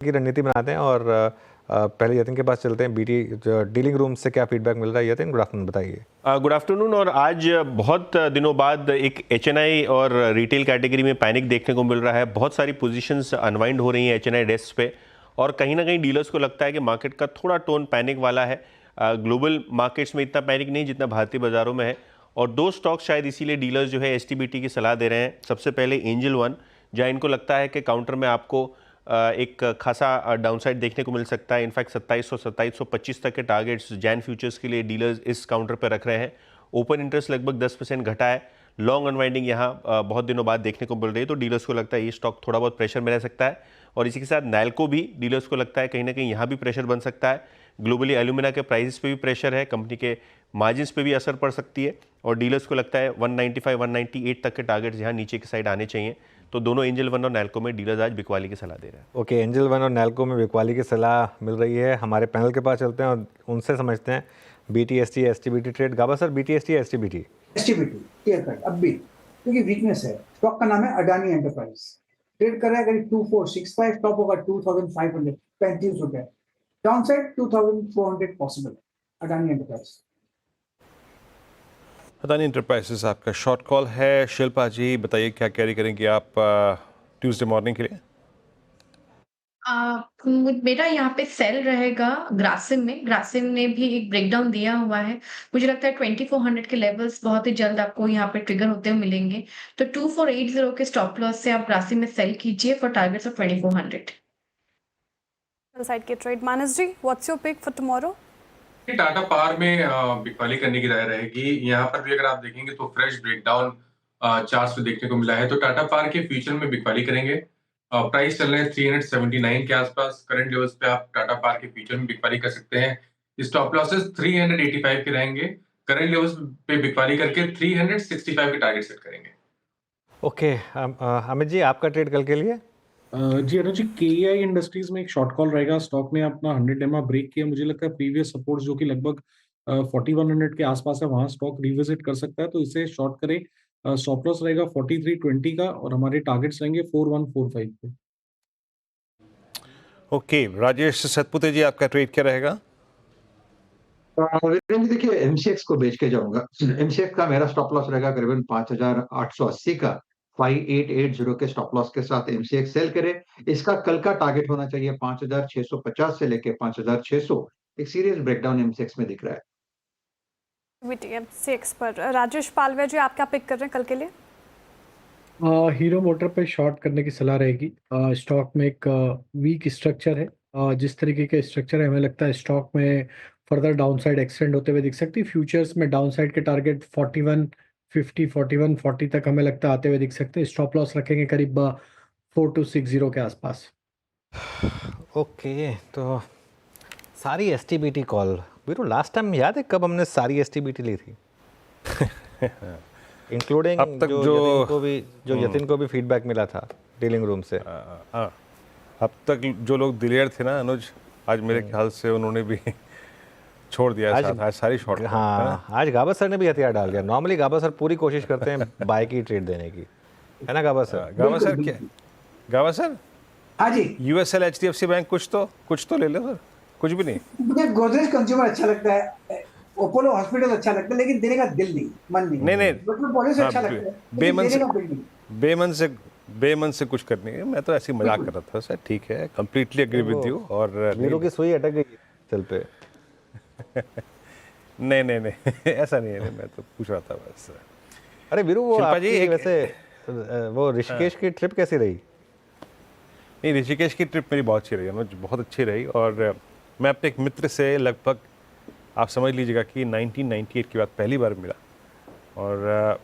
की रणनीति बनाते हैं और पहले यतिन के पास चलते हैं। बीटी डीलिंग रूम से क्या फीडबैक मिल रहा है? यतिन, गुड आफ्टरनून, बताइए। Good afternoon. और आज बहुत दिनों बाद एक एचएनआई और रिटेल कैटेगरी में पैनिक देखने को मिल रहा है। बहुत सारी पोजीशंस अनवाइंड हो रही हैं एचएनआई डेस्क पे, और कहीं ना कहीं डीलर्स को लगता है कि मार्केट का थोड़ा टोन पैनिक वाला है। ग्लोबल मार्केट्स में इतना पैनिक नहीं जितना भारतीय बाजारों में है, और दो स्टॉक्स शायद इसीलिए डीलर्स जो है एसटीबीटी की सलाह दे रहे हैं। सबसे पहले एंजल वन, जहाँ इनको लगता है कि काउंटर में आपको एक खासा डाउनसाइड देखने को मिल सकता है। इनफैक्ट 2725 तक के टारगेट्स जैन फ्यूचर्स के लिए डीलर्स इस काउंटर पर रख रहे हैं। ओपन इंटरेस्ट लगभग 10% घटा है। लॉन्ग अनवाइंडिंग यहाँ बहुत दिनों बाद देखने को मिल रही है, तो डीलर्स को लगता है ये स्टॉक थोड़ा बहुत प्रेशर में रह सकता है। और इसी के साथ नैल्को भी डीलर्स को लगता है कहीं ना कहीं यहाँ भी प्रेशर बन सकता है। ग्लोबली एल्यूमिना के प्राइसेस पे भी प्रेशर है, कंपनी के मार्जिन्स पे भी असर पड़ सकती है, और डीलर्स को लगता है 195-198 तक के टारगेट्स यहाँ नीचे की साइड आने चाहिए। तो दोनों एंजल वन और नैल्को में डीलर्स आज बिकवाली की सलाह दे रहे हैं। ओके, एंजल वन और नैल्को में बिकवाली की सलाह मिल रही है। हमारे पैनल के पास चलते हैं और उनसे समझते हैं BTST STBT trade. Gaba sir, BTST STBT? STBT clear cut अब भी क्योंकि वीकनेस है। स्टॉक का नाम है अडानी एंटरप्राइज, ट्रेड कर रहा है करीब 2465, स्टॉप होगा 2535 रुपए, down side 2400 possible. Adani enterprise. Adani enterprises आपका शॉर्ट कॉल है। शिल्पा जी बताइए, क्या कैरी करेंगे आप ट्यूसडे मॉर्निंग के लिए? मेरा यहाँ पे सेल रहेगा ग्रासिम में। ग्रासिम ने भी एक ब्रेकडाउन दिया हुआ है। मुझे लगता है 2400 के लेवल्स बहुत ही जल्द आपको यहाँ पे ट्रिगर होते हुए मिलेंगे। तो 2480 के स्टॉप लॉस से आप ग्रासिम में सेल कीजिए फॉर टारगेट्स ऑफ 2400। साइड के trade Manas ji, what's your pick for tomorrow? Tata power में बिकवाली करने की राय रहेगी। यहाँ पर भी अगर आप देखेंगे तो फ्रेश ब्रेकडाउन चार्ट्स पे देखने को मिला है, तो टाटा पावर के फ्यूचर में बिकवाली करेंगे। प्राइस चल रहे हैं 379 के आसपास। करंट लेवल्स पे आप टाटा पावर के फ्यूचर में बिकवाली कर सकते हैं। स्टॉप लॉसेस 385 के रहेंगे। करंट लेवल्स पे बिकवाली करके 365 के टारगेट सेट करेंगे। ओके, अमित जी, आपका ट्रेड कल के लिए? जी अनुज जी, केईआई इंडस्ट्रीज में एक शॉर्ट कॉल रहेगा। स्टॉक ने अपना 100 एमआ ब्रेक किया। मुझे लगता है प्रीवियस सपोर्ट जो कि लगभग 4100 के आसपास है, वहां स्टॉक रिविजिट कर सकता है, तो इसे शॉर्ट करें। स्टॉप लॉस रहेगा 4320 का, और हमारे टारगेट्स रहेंगे 4145 पे। ओके, राजेश सतपुते जी, आपका ट्रेड क्या रहेगा? वीरेंद्र, देखिए एमसीएक्स को बेच के जाऊंगा। एमसीएक्स का मेरा स्टॉप लॉस रहेगा करीबन 5880 का। 5880 के स्टॉप लॉस के साथ एमसीएक्स सेल करे। इसका कल का टारगेट होना चाहिए 5650 से लेके 5600। एक सीरियस ब्रेकडाउन एमसीएक्स में दिख रहा है। एमसीएक्स पर राजेश पालवे जी, आप क्या पिक कर रहे हैं कल के लिए? हीरो मोटर पे शॉर्ट करने की सलाह रहेगी। स्टॉक में एक वीक स्ट्रक्चर है। जिस तरीके का स्ट्रक्चर है, हमें लगता है स्टॉक में फर्दर डाउनसाइड एक्सटेंड होते हुए दिख सकती है। फ्यूचर्स में डाउनसाइड के टारगेट 4150 4140 तक हमें लगता है आते हुए दिख सकते हैं। स्टॉप लॉस रखेंगे करीब 4260 के आसपास। ओके, तो सारी STBT call. Veeru, last time याद है कब हमने सारी एसटीबीटी ली थी? इंक्लूडिंग अब तक जो यतिन को भी फीडबैक मिला था डीलिंग रूम से। अब तक जो लोग दिलेर थे ना अनुज, आज मेरे ख्याल से उन्होंने भी छोड़ दिया आज सारी शॉर्ट। हाँ, आज गाबा सर ने भी हथियार डाल दिया। नॉर्मली गाबा सर पूरी कोशिश करते हैं बाय की ट्रेड देने की, है ना गाबा सर? गाबा सर क्या? गाबा सर, हाँ जी। यूएसएल एचडीएफसी बैंक कुछ तो ले लो सर। कुछ भी नहीं। मुझे गोदरेज कंज्यूमर अच्छा लगता है, अपोलो हॉस्पिटल अच्छा लगता है, लेकिन देने का दिल नहीं, मन नहीं। नहीं पॉलिसी अच्छा लगता है, बेमन से कुछ करनी है। मैं तो ऐसी मजाक कर रहा था सर। ठीक है, कंप्लीटली एग्री विद यू। और वीरू की सुई अटक गई चल पे। नहीं ऐसा नहीं है, मैं तो पूछ रहा था बस। अरे वीरू, वो आपकी वैसे वो ऋषिकेश की ट्रिप कैसी रही? नहीं, ऋषिकेश की ट्रिप मेरी बहुत अच्छी रही, बहुत अच्छी रही। और मैं अपने एक मित्र से लगभग, आप समझ लीजिएगा कि 1998 के बाद पहली बार मिला। और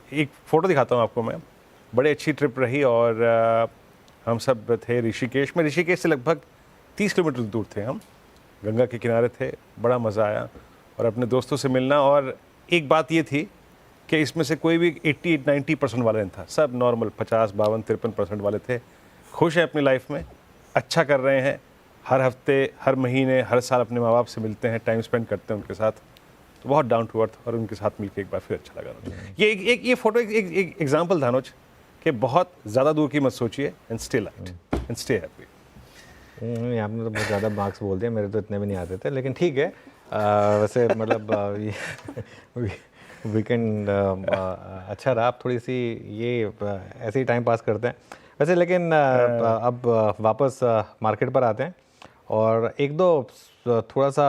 एक फ़ोटो दिखाता हूँ आपको मैं। बड़ी अच्छी ट्रिप रही। और हम सब थे ऋषिकेश में। ऋषिकेश से लगभग 30 किलोमीटर दूर थे हम, गंगा के किनारे थे। बड़ा मज़ा आया और अपने दोस्तों से मिलना। और एक बात ये थी कि इसमें से कोई भी 80-90% वाला नहीं था। सब नॉर्मल 50, 52, 53% वाले थे। खुश हैं अपनी लाइफ में, अच्छा कर रहे हैं। हर हफ्ते, हर महीने, हर साल अपने माँ बाप से मिलते हैं, टाइम स्पेंड करते हैं उनके साथ। तो बहुत डाउन टू अर्थ, और उनके साथ मिलकर एक बार फिर अच्छा लगा। ये फोटो एक एग्जाम्पल था अनुज कि बहुत ज़्यादा दूर की मत सोचिए, and stay light and stay happy. आपने तो बहुत ज़्यादा मार्क्स बोल दिया, मेरे तो इतने भी नहीं आते थे, लेकिन ठीक है। वैसे मतलब वीकेंड अच्छा रहा। आप थोड़ी सी ये ऐसे ही टाइम पास करते हैं वैसे, लेकिन अब वापस मार्केट पर आते हैं और एक दो थोड़ा सा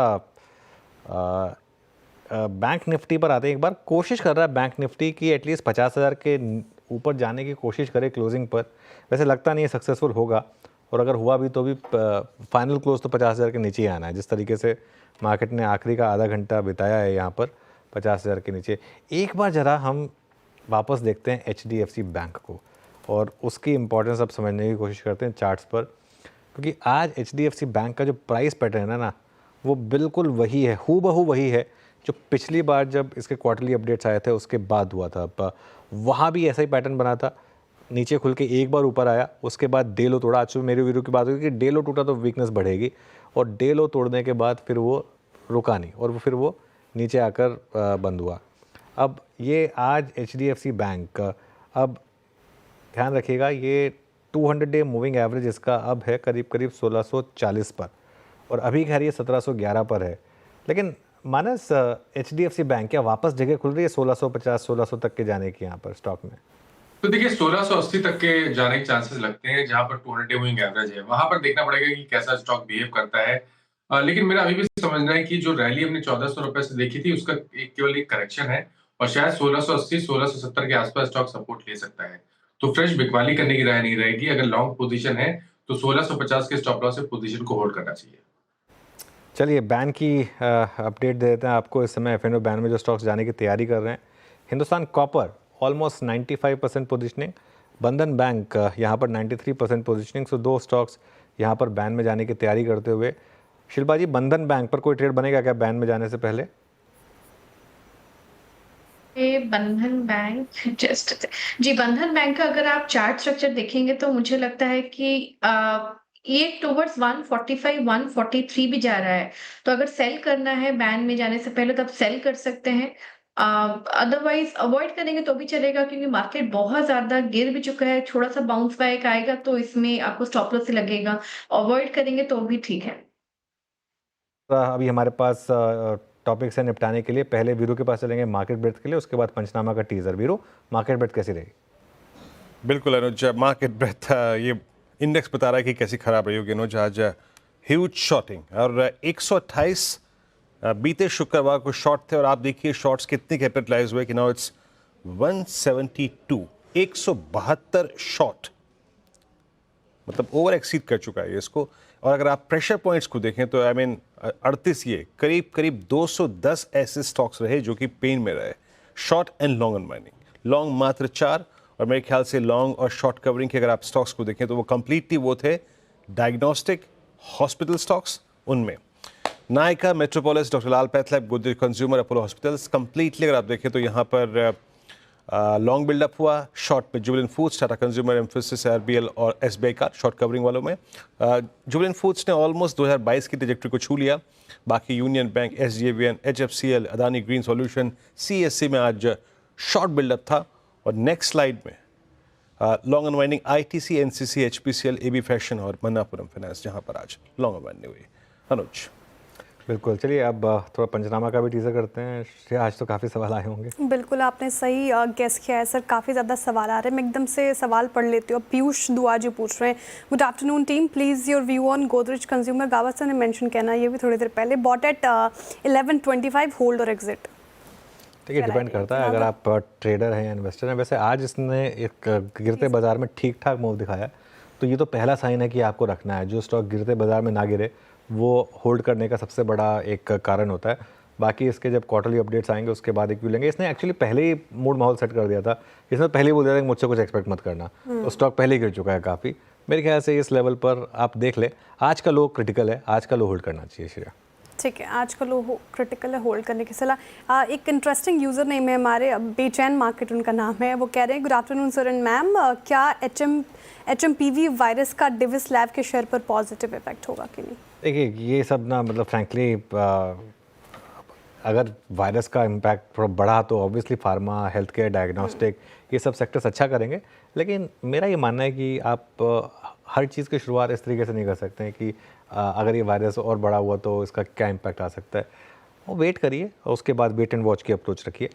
बैंक निफ्टी पर आते हैं। एक बार कोशिश कर रहा है बैंक निफ्टी की एटलीस्ट 50,000 के ऊपर जाने की कोशिश करे क्लोजिंग पर। वैसे लगता नहीं है सक्सेसफुल होगा, और अगर हुआ भी तो भी फाइनल क्लोज तो 50,000 के नीचे ही आना है। जिस तरीके से मार्केट ने आखिरी का आधा घंटा बिताया है यहाँ पर 50,000 के नीचे। एक बार ज़रा हम वापस देखते हैं HDFC बैंक को और उसकी इम्पोर्टेंस अब समझने की कोशिश करते हैं चार्ट्स पर, क्योंकि आज HDFC बैंक का जो प्राइस पैटर्न है ना, वो बिल्कुल वही है, हूबहू वही है जो पिछली बार जब इसके क्वार्टरली अपडेट्स आए थे उसके बाद हुआ था। वहाँ भी ऐसा ही पैटर्न बना था, नीचे खुल के एक बार ऊपर आया, उसके बाद डे लो तोड़ा। आज मेरे वीडियो की बात हुई कि डे लो टूटा तो वीकनेस बढ़ेगी, और डे लो तोड़ने के बाद फिर वो रुका नहीं और फिर वो नीचे आकर बंद हुआ। अब ये आज HDFC बैंक, अब ध्यान रखिएगा ये 200 डे मूविंग एवरेज इसका अब है करीब करीब 1640 पर, और अभी खैर ये 1711 पर है। लेकिन मानस, HDFC बैंक क्या वापस जगह खुल रही है 1650-1600 तक के जाने की यहाँ पर स्टॉक में? तो देखिए 1680 तक के जाने के चांसेस लगते हैं, जहां पर 200 डे मूविंग एवरेज है। वहां पर देखना पड़ेगा कि कैसा स्टॉक बिहेव करता है। लेकिन मेरा अभी भी समझना है कि जो रैली हमने 1400 रुपए से देखी थी उसका केवल एक करेक्शन है, और शायद 1680-1670 के आसपास स्टॉक सपोर्ट ले सकता है। तो फ्रेश बिकवाली करने की राय नहीं रहेगी। अगर लॉन्ग पोजीशन है तो 1650 के स्टॉप लॉस से पोजीशन को होल्ड करना चाहिए। चलिए बैन की अपडेट दे देते हैं आपको। इस समय F&O बैन में जो स्टॉक्स जाने की तैयारी कर रहे हैं, हिंदुस्तान कॉपर ऑलमोस्ट 95% पोजीशनिंग, बंधन बैंक यहाँ पर 93% पोजीशनिंग। सो दो स्टॉक्स यहाँ पर बैन में जाने की तैयारी करते हुए। शिल्पा जी, बंधन बैंक पर कोई ट्रेड बनेगा क्या बैन में जाने से पहले? बंधन बैंक जस्ट जी, बंधन बैंक का अगर आप चार्ट स्ट्रक्चर देखेंगे तो मुझे लगता है कि ये टुवर्ड्स 145 143 भी जा रहा है। तो अगर सेल करना है बैन में जाने से पहले तो आप सेल कर सकते हैं। अदरवाइज अवॉइड करेंगे तो भी चलेगा, क्योंकि मार्केट बहुत ज्यादा गिर भी चुका है। थोड़ा सा बाउंस बैक आएगा तो इसमें आपको स्टॉप लॉस से लगेगा। अवॉइड करेंगे तो भी ठीक है। अभी हमारे पास टॉपिक से निपटाने के लिए पहले वीरू के पास चलेंगे मार्केट ब्रेथ के लिए, उसके बाद पंचनामा का टीजर। वीरू, मार्केट ब्रेथ कैसी रही? बिल्कुल अनुज, मार्केट ब्रेथ ये इंडेक्स बता रहा है कि कैसी खराब रही होगी अनुज। आज ह्यूज शॉर्टिंग, और 128 बीते शुक्रवार को शॉर्ट थे, और आप देखिए शॉर्ट्स कितने कैपिटलाइज हुए कि नाउ इट्स 172, 172 शॉर्ट, मतलब ओवर एक्सीड कर चुका है इसको। और अगर आप प्रेशर पॉइंट्स को देखें तो आई मीन 38, ये करीब करीब 210 ऐसे स्टॉक्स रहे जो कि पेन में रहे। Short and long unwinding, long मात्र 4, और मेरे ख्याल से लॉन्ग और शॉर्ट कवरिंग के अगर आप स्टॉक्स को देखें तो वो कंप्लीटली वो थे डायग्नोस्टिक, हॉस्पिटल स्टॉक्स, उनमें Nykaa, Metropolis, doctor Lal PathLab, Godrej consumer, Apollo hospitals. Completely अगर आप देखें तो यहाँ पर लॉन्ग बिल्डअप हुआ। शॉर्ट में Jubilant foods, Tata consumer, emphasis, RBL और SBI का शॉर्ट कवरिंग वालों में। जुबिलेंट फूड्स ने ऑलमोस्ट 2022 की ट्रैजेक्टरी को छू लिया। बाकी union bank, SJVN, HFCL, Adani green solution, CSC में आज शॉर्ट बिल्डअप था। और नेक्स्ट स्लाइड में long unwinding ITC, NCC, HPCL, AB fashion और मन्नापुरम फाइनेंस, जहाँ पर आज लॉन्ग अनवाइंडिंग हुई। अनुज, बिल्कुल। चलिए अब थोड़ा पंचनामा का भी टीजर करते हैं। श्रेया, आज तो काफ़ी सवाल आए होंगे। बिल्कुल, आपने सही गेस किया है सर, काफ़ी ज़्यादा सवाल आ रहे हैं। मैं एकदम से सवाल पढ़ लेती हूँ। पीयूष दुआ जी पूछ रहे हैं, good afternoon team, please your view on Godrej consumer. गावत सर ने मेंशन किया ना ये भी थोड़ी देर पहले, बॉट एट 1125, होल्ड और एग्जिट। देखिए, डिपेंड करता है अगर आप ट्रेडर हैं या इन्वेस्टर हैं। वैसे आज इसने एक गिरते बाजार में ठीक ठाक मूव दिखाया, तो ये तो पहला साइन है कि आपको रखना है। जो स्टॉक गिरते बाजार में ना गिरे वो होल्ड करने का सबसे बड़ा एक कारण होता है। बाकी इसके जब क्वार्टरली अपडेट्स आएंगे उसके बाद एक व्यू लेंगे। इसने एक्चुअली पहले ही मूड माहौल सेट कर दिया था। इसने पहले ही बोल दिया था कि मुझसे कुछ एक्सपेक्ट मत करना, तो स्टॉक पहले ही गिर चुका है काफ़ी। मेरे ख्याल से इस लेवल पर आप देख ले, आज का लो क्रिटिकल है, आज का लो होल्ड करना चाहिए। श्रेया, ठीक है, आज का लो क्रिटिकल है, होल्ड करने की सलाह। एक इंटरेस्टिंग यूज़र नेम है हमारे, बेचैन मार्केट उनका नाम है। वो कह रहे हैं, good afternoon sir and ma'am, क्या HMPV वायरस का डिविस लैब के शेयर पर पॉजिटिव इफेक्ट होगा कि नहीं? देखिए ये सब ना, मतलब फ्रैंकली अगर वायरस का इम्पैक्ट थोड़ा बढ़ा तो obviously pharma, health care, diagnostic, ये सब सेक्टर्स अच्छा करेंगे। लेकिन मेरा ये मानना है कि आप हर चीज़ की शुरुआत इस तरीके से नहीं कर सकते हैं कि अगर ये वायरस और बड़ा हुआ तो इसका क्या इम्पैक्ट आ सकता है। वो वेट करिए और उसके बाद वेट एंड वॉच की अप्रोच रखिए।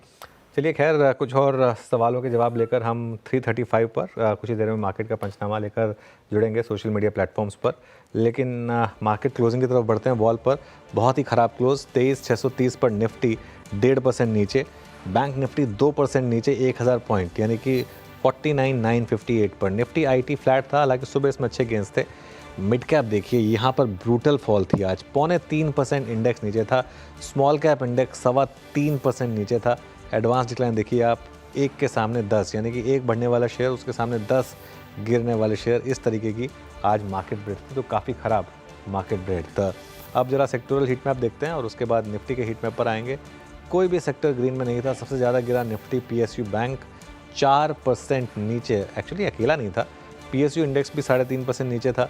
चलिए खैर, कुछ और सवालों के जवाब लेकर हम 335 पर कुछ ही देर में मार्केट का पंचनामा लेकर जुड़ेंगे सोशल मीडिया प्लेटफॉर्म्स पर। लेकिन मार्केट क्लोजिंग की तरफ बढ़ते हैं। वॉल पर बहुत ही ख़राब क्लोज, 23,630 पर निफ्टी 1.5% नीचे, बैंक निफ्टी 2% नीचे 1000 पॉइंट यानी कि 49,958 पर। निफ्टी आईटी फ्लैट था, हालांकि सुबह इसमें अच्छे गेंस थे। मिड कैप देखिए, यहाँ पर ब्रूटल फॉल थी आज, 0.25% इंडेक्स नीचे था। स्मॉल कैप इंडेक्स 3.25% नीचे था। एडवांस डिक्लाइन देखिए आप, 1 के सामने 10 यानी कि 1 बढ़ने वाला शेयर उसके सामने 10 गिरने वाले शेयर, इस तरीके की आज मार्केट ब्रेड थी, तो काफ़ी ख़राब मार्केट ब्रेड था। अब जरा सेक्टोरल हीट मैप देखते हैं और उसके बाद निफ्टी के हीट मैप पर आएंगे। कोई भी सेक्टर ग्रीन में नहीं था। सबसे ज़्यादा गिरा निफ्टी, पीएसयू बैंक 4% नीचे, एक्चुअली अकेला नहीं था, पीएसयू इंडेक्स भी 3.5% नीचे था,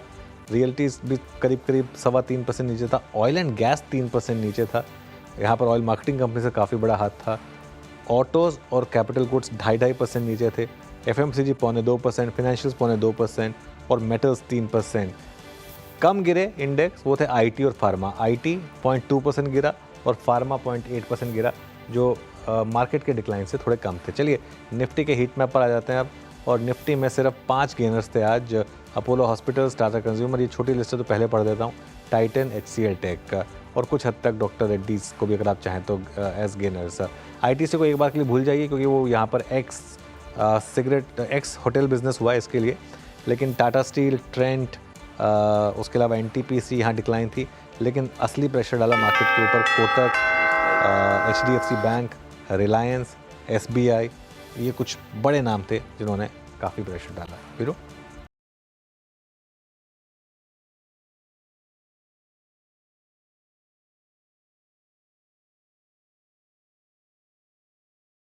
रियल्टीज़ भी करीब 3.25% नीचे था, ऑयल एंड गैस 3% नीचे था। यहाँ पर ऑयल मार्केटिंग कंपनी से काफ़ी बड़ा हाथ था। ऑटोज़ और कैपिटल गुड्स 2.5% नीचे थे, एफएमसीजी 0.2%, फाइनेंशियल्स 0.2% और मेटल्स 3%। कम गिरे इंडेक्स वो थे आईटी और फार्मा। आईटी 0.2% गिरा और फार्मा 0.8% गिरा, जो मार्केट के डिक्लाइन से थोड़े कम थे। चलिए निफ्टी के हीट मैप पर आ जाते हैं अब। और निफ्टी में सिर्फ 5 गेनर्स थे आज। अपोलो हॉस्पिटल्स, टाटा कंज्यूमर, ये छोटी लिस्ट है तो पहले पढ़ देता हूँ, टाइटन, एचसीएल टेक और कुछ हद तक डॉक्टर रेड्डीज़ को भी अगर आप चाहें तो एज गेनर्स। आईटीसी को एक बार के लिए भूल जाइए क्योंकि वो यहाँ पर एक्स होटल बिजनेस हुआ है इसके लिए। लेकिन टाटा स्टील, ट्रेंट, उसके अलावा एनटीपीसी यहाँ डिक्लाइन थी। लेकिन असली प्रेशर डाला मार्केट के ऊपर Kotak, HDFC bank, Reliance, SBI, ये कुछ बड़े नाम थे जिन्होंने काफ़ी प्रेशर डाला। फिर